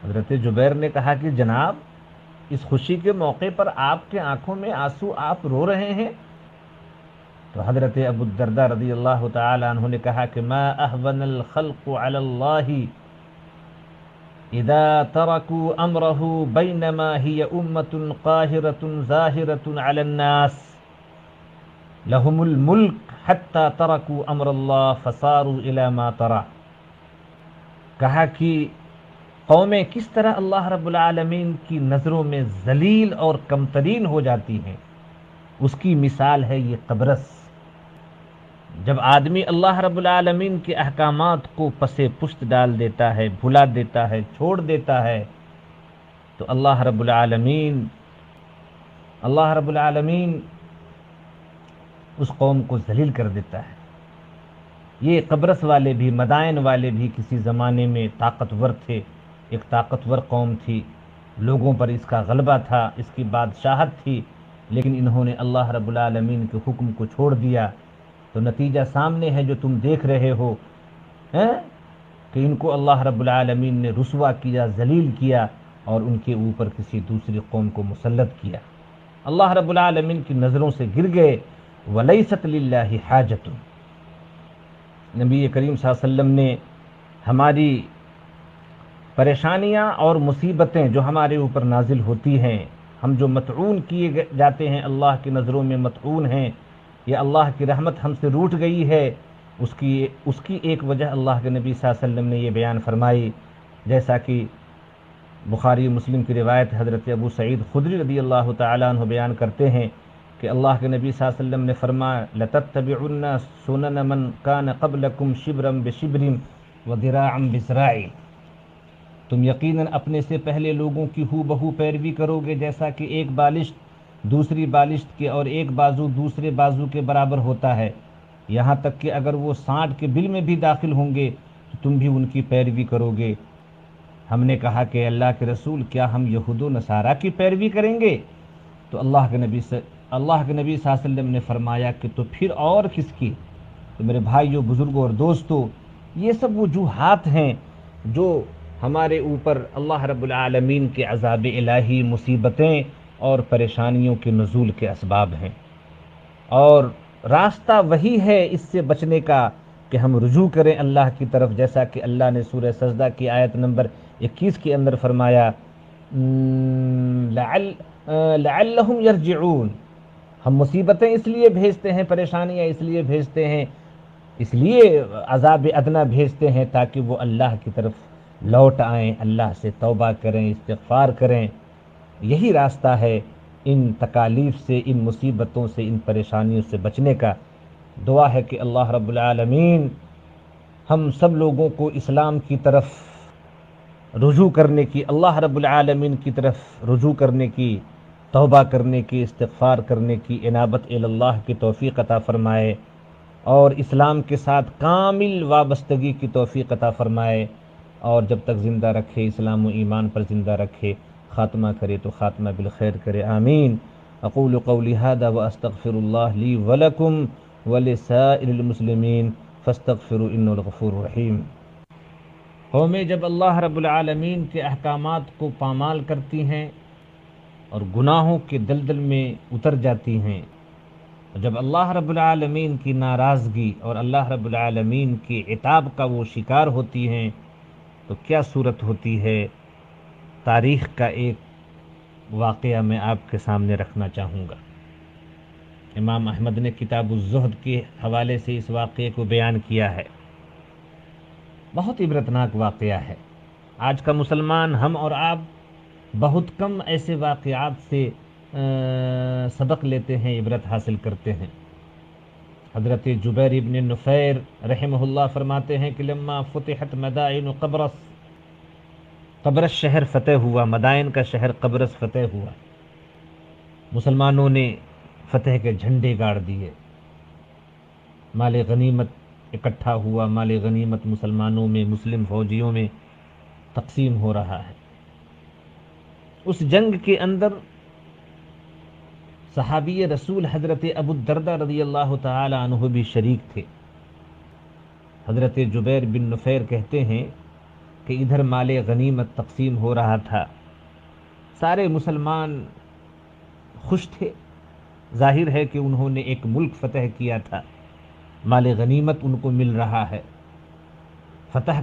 D: حضرت جبیر نے کہا کہ جناب اس خوشی کے موقع پر آپ کے آنکھوں میں آنسو، آپ رو رہے ہیں؟ تو حضرت ابو الدرداء رضی اللہ تعالی عنہ نے کہا کہ ما احون الخلق علی اللہ اذا ترکوا امرہ بینما ہی امت قاہرۃ ظاہرۃ علی الناس لهم الملک حتی ترکوا امر اللہ فصاروا الی ما ترى۔ کہا کہ قومیں کس طرح اللہ رب العالمین کی نظروں میں ذلیل اور کمترین ہو جاتی ہیں، اس کی مثال ہے یہ قبرص۔ جب آدمی اللہ رب العالمین کے احکامات کو پس پشت ڈال دیتا ہے، بھلا دیتا ہے، چھوڑ دیتا ہے، تو اللہ رب العالمین اس قوم کو ذلیل کر دیتا ہے۔ یہ قبرص والے بھی، مدائن والے بھی کسی زمانے میں طاقتور تھے، ایک طاقتور قوم تھی، لوگوں پر اس کا غلبہ تھا، اس کی بادشاہت تھی، لیکن انہوں نے اللہ رب العالمین کے حکم کو چھوڑ دیا، تو نتیجہ سامنے ہے جو تم دیکھ رہے ہو کہ ان کو اللہ رب العالمین نے رسوا کیا، ذلیل کیا، اور ان کے اوپر کسی دوسری قوم کو مسلط کیا، اللہ رب العالمین کی نظروں سے گر گئے۔ وَلَيْسَتْ لِلَّهِ حَاجَةٌ، نبی کریم صلی اللہ علیہ وسلم نے ہماری پریشانیاں اور مصیبتیں جو ہمارے اوپر نازل ہوتی ہیں، ہم جو مطعون کیے جاتے ہیں، اللہ کی نظروں میں مطعون ہیں، یا اللہ کی رحمت ہم سے روٹ گئی ہے، اس کی ایک وجہ اللہ کے نبی صلی اللہ علیہ وسلم نے یہ بیان فرمائی، جیسا کہ بخاری مسلم کی روایت حضرت ابو سعید خدری رضی اللہ تعالیٰ عنہ بیان کرتے ہیں کہ اللہ کے نبی صلی اللہ علیہ وسلم نے فرمایا لَتَتَّبِعُنَّ سُنَنَ مَنْ كَانَ قَبْلَكُمْ شِبْرًا بِشِبْرٍ وَذِرَاعًا بِذِرَاعٍ، تم یقیناً اپنے سے پہلے لوگوں کی ہو بہو پیروی کرو گے، جیسا کہ ایک بالشت دوسری بالشت کے اور ایک بازو دوسرے بازو کے برابر ہوتا ہے، یہاں تک کہ اگر وہ سانڈ کے بل میں بھی داخل ہوں گے تو تم بھی ان کی پیروی کرو گے۔ ہم نے کہا کہ اللہ کے رسول کیا ہم یہود و نصارہ کی پیروی کریں گے؟ تو اللہ کے نبی صلی اللہ علیہ وسلم نے فرمایا کہ تو پھر اور کس کی؟ تو میرے بھائیوں، بزرگوں اور دوستوں، یہ سب وجوہات ہیں جو ہمارے اوپر اللہ رب العالمین کے عذاب الہی، مصیبتیں اور پریشانیوں کے نزول کے اسباب ہیں، اور راستہ وہی ہے اس سے بچنے کا کہ ہم رجوع کریں اللہ کی طرف، جیسا کہ اللہ نے سورہ سجدہ کی آیت نمبر 21 کے اندر فرمایا لعلہم یرجعون۔ ہم مصیبتیں اس لیے بھیجتے ہیں، پریشانیاں اس لیے بھیجتے ہیں، اس لیے عذاب ادنا بھیجتے ہیں تاکہ وہ اللہ کی طرف لوٹ آئیں، اللہ سے توبہ کریں، استغفار کریں۔ یہی راستہ ہے ان تکالیف سے، ان مصیبتوں سے، ان پریشانیوں سے بچنے کا۔ دعا ہے کہ اللہ رب العالمین ہم سب لوگوں کو اسلام کی طرف رجوع کرنے کی، اللہ رب العالمین کی طرف رجوع کرنے کی، توبہ کرنے کی، استغفار کرنے کی، انابت اللہ کی توفیق عطا فرمائے، اور اسلام کے ساتھ کامل وابستگی کی توفیق عطا فرمائے، اور جب تک زندہ رکھے، اسلام و ایمان پر زندہ رکھے، خاتمہ کرے تو خاتمہ بالخیر کرے، آمین۔ اقول قولی ھذا واستغفر اللہ لی ولکم ولسائر المسلمین فاستغفروا انہ الغفور الرحیم۔ قومیں جب اللہ رب العالمین کے احکامات کو پامال کرتی ہیں اور گناہوں کے دلدل میں اتر جاتی ہیں، جب اللہ رب العالمین کی ناراضگی اور اللہ رب العالمین کی عتاب کا وہ شکار ہوتی ہیں، تو کیا صورت ہوتی ہے؟ تاریخ کا ایک واقعہ میں آپ کے سامنے رکھنا چاہوں گا۔ امام احمد نے کتاب الزہد کے حوالے سے اس واقعے کو بیان کیا ہے۔ بہت عبرتناک واقعہ ہے۔ آج کا مسلمان، ہم اور آپ بہت کم ایسے واقعات سے سبق لیتے ہیں، عبرت حاصل کرتے ہیں۔ حضرت جبیر ابن نفیر رحمہ اللہ فرماتے ہیں کہ لما فتحت مدائن قبرص، قبرص شہر فتح ہوا، مدائن کا شہر قبرص فتح ہوا، مسلمانوں نے فتح کے جھنڈے گاڑ دیے، مال غنیمت اکٹھا ہوا، مال غنیمت مسلمانوں میں، مسلم فوجیوں میں تقسیم ہو رہا ہے۔ اس جنگ کے اندر صحابی رسول حضرت ابو الدرداء رضی اللہ تعالی عنہ بھی شریک تھے۔ حضرت جبیر بن نفیر کہتے ہیں کہ ادھر مال غنیمت تقسیم ہو رہا تھا، سارے مسلمان خوش تھے، ظاہر ہے کہ انہوں نے ایک ملک فتح کیا تھا، مال غنیمت ان کو مل رہا ہے، فتح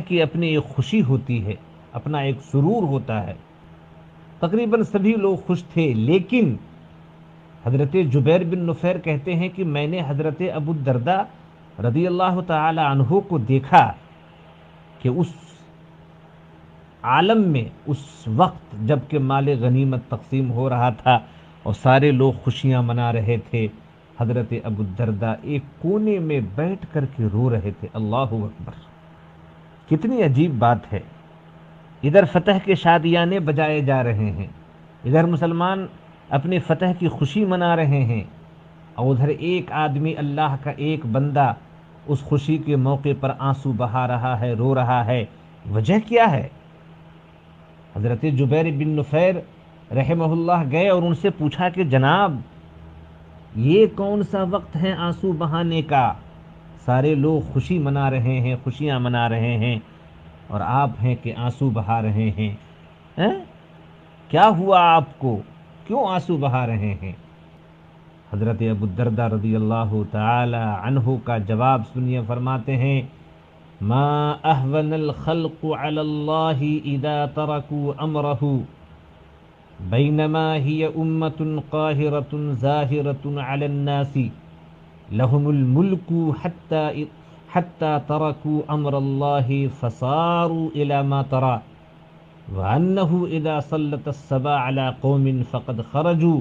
D: کی اپنی ایک خوشی ہوتی ہے، اپنا ایک سرور ہوتا ہے، تقریباً سبھی لوگ خوش تھے۔ لیکن حضرت جبیر بن نفیر کہتے ہیں کہ میں نے حضرت ابو الدرداء رضی اللہ تعالی عنہ کو دیکھا کہ اس عالم میں، اس وقت جب کہ مال غنیمت تقسیم ہو رہا تھا اور سارے لوگ خوشیاں منا رہے تھے، حضرت ابو الدرداء ایک کونے میں بیٹھ کر کے رو رہے تھے۔ اللہ اکبر! کتنی عجیب بات ہے، ادھر فتح کے شادیانے بجائے جا رہے ہیں، ادھر مسلمان اپنی فتح کی خوشی منا رہے ہیں، اور ادھر ایک آدمی، اللہ کا ایک بندہ اس خوشی کے موقع پر آنسو بہا رہا ہے، رو رہا ہے۔ وجہ کیا ہے؟ حضرت جبیر بن نفیر رحمہ اللہ گئے اور ان سے پوچھا کہ جناب یہ کون سا وقت ہے آنسو بہانے کا؟ سارے لوگ خوشی منا رہے ہیں، خوشیاں منا رہے ہیں، اور آپ ہیں کہ آنسو بہا رہے ہیں۔ کیا ہوا آپ کو؟ کیوں آنسو بہا رہے ہیں؟ حضرت ابو الدرداء رضی اللہ تعالی عنہ کا جواب سنیے، فرماتے ہیں ما احون الخلق علی اللہ اذا ترکوا امرہ بینما ہی امت قاہرۃ ظاہرۃ علی الناس لهم الملک حتی ترکوا امر اللہ فصاروا الى ما ترى وانه اذا سلط الصبا على قوم فقد خرجوا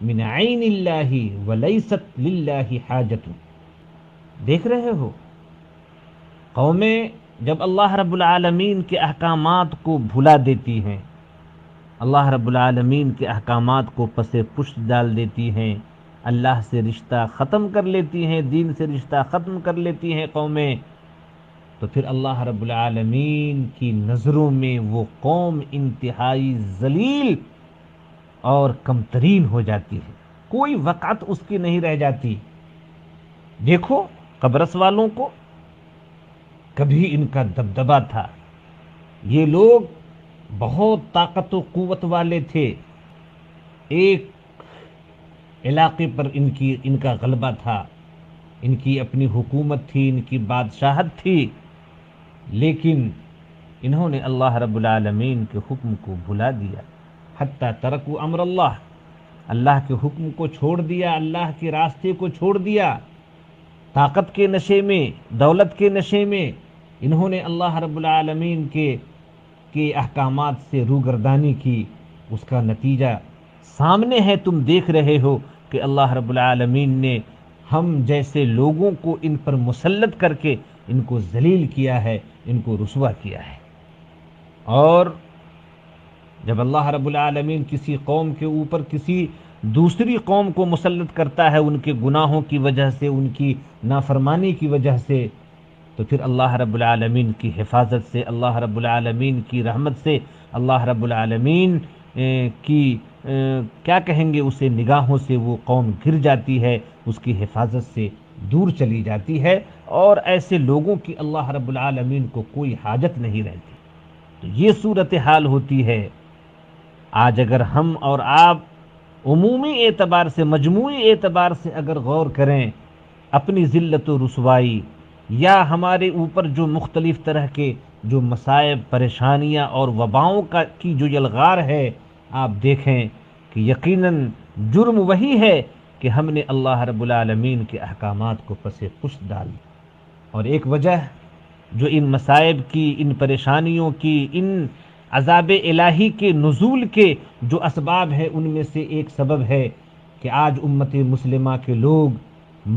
D: من عین اللہ ولیست للہ حاجت۔ دیکھ رہے ہو، قومیں جب اللہ رب العالمین کے احکامات کو بھلا دیتی ہیں، اللہ رب العالمین کے احکامات کو پس پشت ڈال دیتی ہیں، اللہ سے رشتہ ختم کر لیتی ہیں، دین سے رشتہ ختم کر لیتی ہیں قومیں، تو پھر اللہ رب العالمین کی نظروں میں وہ قوم انتہائی ذلیل اور کم ترین ہو جاتی ہے، کوئی وقعت اس کی نہیں رہ جاتی۔ دیکھو قبرص والوں کو، کبھی ان کا دبدبہ تھا، یہ لوگ بہت طاقت و قوت والے تھے، ایک علاقے پر ان کا غلبہ تھا، ان کی اپنی حکومت تھی، ان کی بادشاہت تھی، لیکن انہوں نے اللہ رب العالمین کے حکم کو بھلا دیا، حتی ترکوا امر اللہ، اللہ کے حکم کو چھوڑ دیا، اللہ کے راستے کو چھوڑ دیا، طاقت کے نشے میں، دولت کے نشے میں انہوں نے اللہ رب العالمین کے احکامات سے روگردانی کی۔ اس کا نتیجہ سامنے ہے، تم دیکھ رہے ہو کہ اللہ رب العالمین نے ہم جیسے لوگوں کو ان پر مسلط کر کے ان کو ذلیل کیا ہے، ان کو رسوا کیا ہے۔ اور جب اللہ رب العالمین کسی قوم کے اوپر کسی دوسری قوم کو مسلط کرتا ہے ان کے گناہوں کی وجہ سے، ان کی نافرمانی کی وجہ سے، تو پھر اللہ رب العالمین کی حفاظت سے، اللہ رب العالمین کی رحمت سے، اللہ رب العالمین کی کیا کہیں گے اسے، نگاہوں سے وہ قوم گر جاتی ہے، اس کی حفاظت سے دور چلی جاتی ہے، اور ایسے لوگوں کی اللہ رب العالمین کو کوئی حاجت نہیں رہتی۔ تو یہ صورتحال ہوتی ہے۔ آج اگر ہم اور آپ عمومی اعتبار سے، مجموعی اعتبار سے اگر غور کریں، اپنی ذلت و رسوائی یا ہمارے اوپر جو مختلف طرح کے جو مصائب، پریشانیاں اور وباؤں کی جو یلغار ہے، آپ دیکھیں کہ یقیناً جرم وہی ہے کہ ہم نے اللہ رب العالمین کے احکامات کو پس پشت ڈال دیا۔ اور ایک وجہ جو ان مصائب کی، ان پریشانیوں کی، ان عذاب الہی کے نزول کے جو اسباب ہیں، ان میں سے ایک سبب ہے کہ آج امت مسلمہ کے لوگ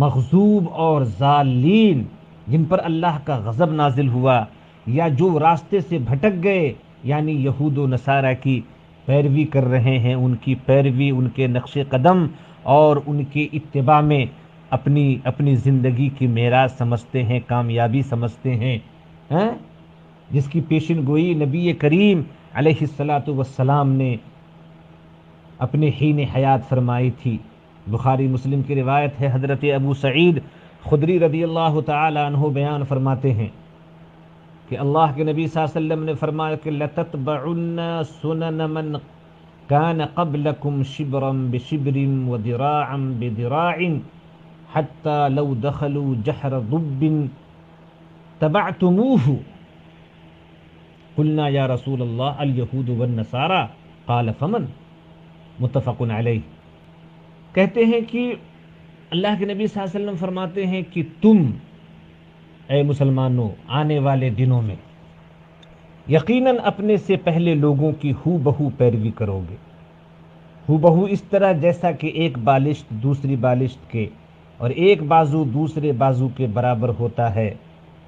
D: مغضوب اور ضالین، جن پر اللہ کا غضب نازل ہوا یا جو راستے سے بھٹک گئے، یعنی یہود و نصارہ کی پیروی کر رہے ہیں، ان کی پیروی، ان کے نقش قدم اور ان کے اتباع میں اپنی زندگی کی معراج سمجھتے ہیں، کامیابی سمجھتے ہیں، جس کی پیشن گوئی نبی کریم علیہ الصلاۃ نے اپنے حین حیات فرمائی تھی۔ بخاری مسلم کی روایت ہے، حضرت ابو سعید خدری رضی اللہ تعالی عنہ بیان فرماتے ہیں کہ اللہ کے نبی صلی اللہ علیہ وسلم نے فرمایا کہ لَتَتْبَعُنَّ سُنَنَ مَنْ كَانَ قَبْلَكُمْ شِبْرًا بِشِبْرٍ وَذِرَاعًا بِذِرَاعٍ حَتَّى لَوْ دَخَلُوا جَحْرَ ضُبٍّ تَبَعْتُمُوهُ قُلْنَا يَا رَسُولَ اللَّهِ الْيَهُودُ وَالنَّصَارَى قَالَ فَمَنْ متفق علیہ۔ کہتے ہیں کہ اللہ کے نبی صلی اللہ علیہ وسلم فرماتے ہیں کہ تم اے مسلمانوں آنے والے دنوں میں یقیناً اپنے سے پہلے لوگوں کی ہو بہو پیروی کرو گے، ہو بہو اس طرح جیسا کہ ایک بالشت دوسری بالشت کے اور ایک بازو دوسرے بازو کے برابر ہوتا ہے،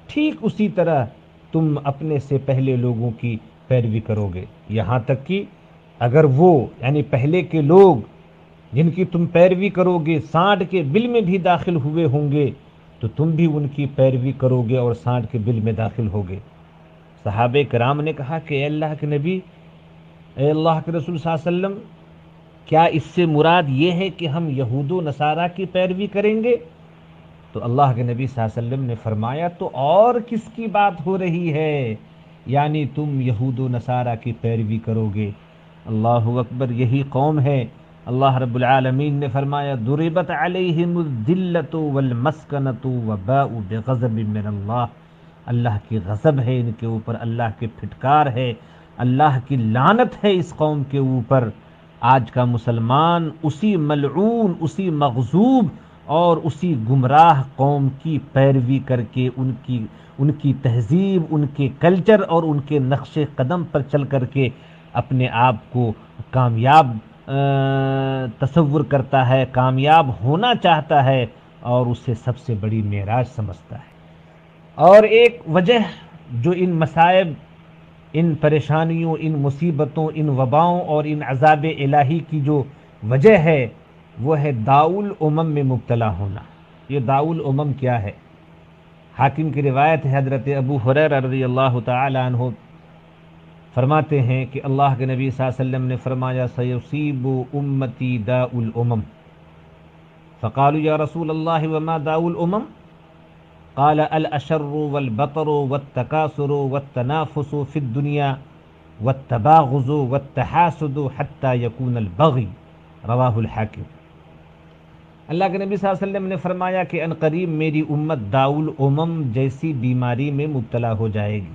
D: ٹھیک اسی طرح تم اپنے سے پہلے لوگوں کی پیروی کرو گے، یہاں تک کہ اگر وہ یعنی پہلے کے لوگ جن کی تم پیروی کرو گے سانڈ کے بل میں بھی داخل ہوئے ہوں گے تو تم بھی ان کی پیروی کرو گے اور سانڈ کے بل میں داخل ہوگے۔ صحابہ کرام نے کہا کہ اے اللہ کے نبی، اے اللہ کے رسول صلی اللہ علیہ وسلم، کیا اس سے مراد یہ ہے کہ ہم یہود و نصارہ کی پیروی کریں گے؟ تو اللہ کے نبی صلی اللہ علیہ وسلم نے فرمایا تو اور کس کی بات ہو رہی ہے، یعنی تم یہود و نصارہ کی پیروی کرو گے۔ اللہ اکبر، یہی قوم ہے۔ اللہ رب العالمین نے فرمایا ضربت علیہم الذلۃ والمسکنۃ وباءوا بغضب من اللہ، اللہ کی غضب ہے ان کے اوپر، اللہ کی پھٹکار ہے، اللہ کی لعنت ہے اس قوم کے اوپر۔ آج کا مسلمان اسی ملعون، اسی مغضوب اور اسی گمراہ قوم کی پیروی کر کے ان کی تہذیب، ان کے کلچر اور ان کے نقش قدم پر چل کر کے اپنے آپ کو کامیاب تصور کرتا ہے، کامیاب ہونا چاہتا ہے اور اسے سب سے بڑی معراج سمجھتا ہے۔ اور ایک وجہ جو ان مصائب، ان پریشانیوں، ان مصیبتوں، ان وباؤں اور ان عذاب الہی کی جو وجہ ہے وہ ہے داء الامم میں مبتلا ہونا۔ یہ داء الامم کیا ہے؟ حاکم کی روایت ہے، حضرت ابو ہریرہ رضی اللہ تعالی عنہ فرماتے ہیں کہ اللہ کے نبی صلی اللہ علیہ وسلم نے فرمایا سیصیب امتی داء الامم، فقالوا یا رسول اللہ وما داء الامم؟ قال الاشر والبطر والتکاثر والتنافس فی الدنیا والتباغض والتحاسد حتی یکون البغی، رواہ الحاکم۔ اللہ کے نبی صلی اللہ علیہ وسلم نے فرمایا کہ عنقریب میری امت داء الامم جیسی بیماری میں مبتلا ہو جائے گی۔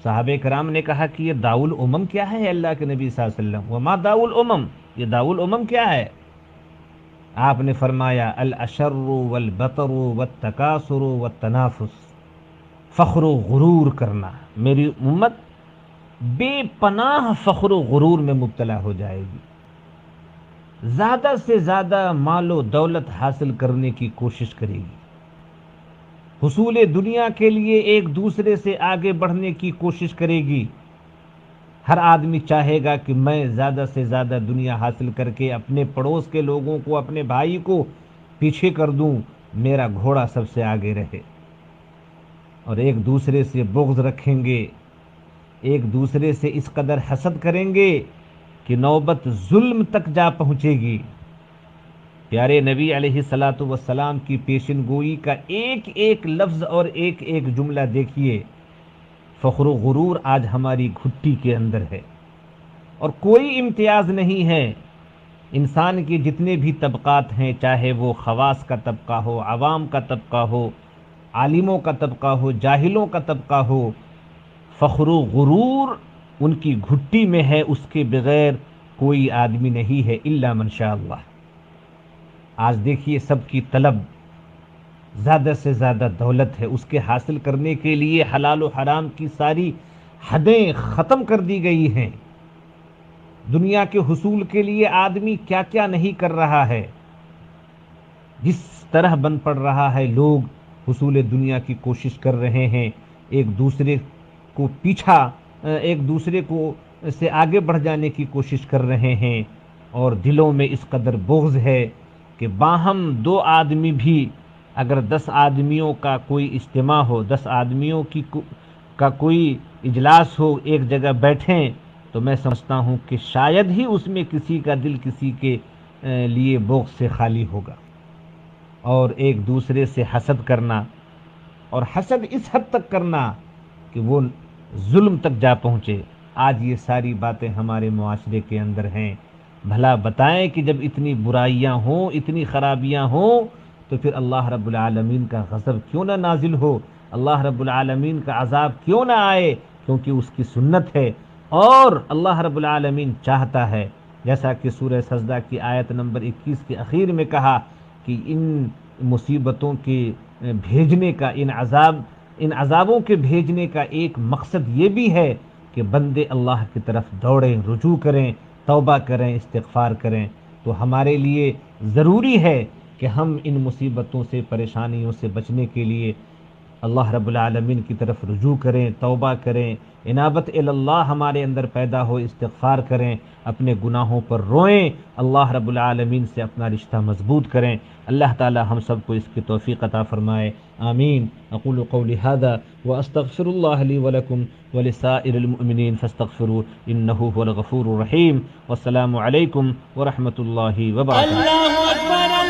D: صحابہ کرام نے کہا کہ یہ داء الامم کیا ہے اللہ کے نبی صلی اللہ علیہ وسلم؟ وما داء الامم، یہ داء الامم کیا ہے؟ آپ نے فرمایا الاشر والبطر والتکاثر والتنافس، فخر و غرور کرنا۔ میری امت بے پناہ فخر و غرور میں مبتلا ہو جائے گی، زیادہ سے زیادہ مال و دولت حاصل کرنے کی کوشش کرے گی، حصول دنیا کے لیے ایک دوسرے سے آگے بڑھنے کی کوشش کرے گی۔ ہر آدمی چاہے گا کہ میں زیادہ سے زیادہ دنیا حاصل کر کے اپنے پڑوس کے لوگوں کو، اپنے بھائی کو پیچھے کر دوں، میرا گھوڑا سب سے آگے رہے، اور ایک دوسرے سے بغض رکھیں گے، ایک دوسرے سے اس قدر حسد کریں گے کہ نوبت ظلم تک جا پہنچے گی۔ پیارے نبی علیہ الصلاۃ والسلام کی پیشن گوئی کا ایک ایک لفظ اور ایک ایک جملہ دیکھیے۔ فخر و غرور آج ہماری گھٹی کے اندر ہے اور کوئی امتیاز نہیں ہے۔ انسان کے جتنے بھی طبقات ہیں، چاہے وہ خواص کا طبقہ ہو، عوام کا طبقہ ہو، عالموں کا طبقہ ہو، جاہلوں کا طبقہ ہو، فخر و غرور ان کی گھٹی میں ہے، اس کے بغیر کوئی آدمی نہیں ہے الا من شاء اللہ۔ آج دیکھیے سب کی طلب زیادہ سے زیادہ دولت ہے، اس کے حاصل کرنے کے لیے حلال و حرام کی ساری حدیں ختم کر دی گئی ہیں۔ دنیا کے حصول کے لیے آدمی کیا کیا نہیں کر رہا ہے، جس طرح بن پڑ رہا ہے، لوگ حصول دنیا کی کوشش کر رہے ہیں، ایک دوسرے کو ایک دوسرے کو سے آگے بڑھ جانے کی کوشش کر رہے ہیں، اور دلوں میں اس قدر بغض ہے کہ باہم 2 آدمی بھی اگر 10 آدمیوں کا کوئی اجتماع ہو، 10 آدمیوں کا کوئی اجلاس ہو، ایک جگہ بیٹھیں، تو میں سمجھتا ہوں کہ شاید ہی اس میں کسی کا دل کسی کے لیے بغض سے خالی ہوگا۔ اور ایک دوسرے سے حسد کرنا، اور حسد اس حد تک کرنا کہ وہ ظلم تک جا پہنچے، آج یہ ساری باتیں ہمارے معاشرے کے اندر ہیں۔ بھلا بتائیں کہ جب اتنی برائیاں ہوں، اتنی خرابیاں ہوں، تو پھر اللہ رب العالمین کا غضب کیوں نہ نازل ہو، اللہ رب العالمین کا عذاب کیوں نہ آئے؟ کیونکہ اس کی سنت ہے، اور اللہ رب العالمین چاہتا ہے، جیسا کہ سورہ سجدہ کی آیت نمبر 21 کے اخیر میں کہا کہ ان مصیبتوں کے بھیجنے کا، ان عذابوں کے بھیجنے کا ایک مقصد یہ بھی ہے کہ بندے اللہ کی طرف دوڑیں، رجوع کریں، توبہ کریں، استغفار کریں۔ تو ہمارے لیے ضروری ہے کہ ہم ان مصیبتوں سے، پریشانیوں سے بچنے کے لیے اللہ رب العالمین کی طرف رجوع کریں، توبہ کریں، انابت اللہ ہمارے اندر پیدا ہو، استغفار کریں، اپنے گناہوں پر روئیں، اللہ رب العالمین سے اپنا رشتہ مضبوط کریں۔ اللہ تعالی ہم سب کو اس کی توفیق عطا فرمائے، آمین۔ اقول قولی ھذا واستغفر اللہ لی ولکم ولسائر المؤمنین فاستغفروہ انہ هو الغفور الرحیم، والسلام علیکم ورحمۃ اللہ وبرکاتہ۔
A: اللہ اکبر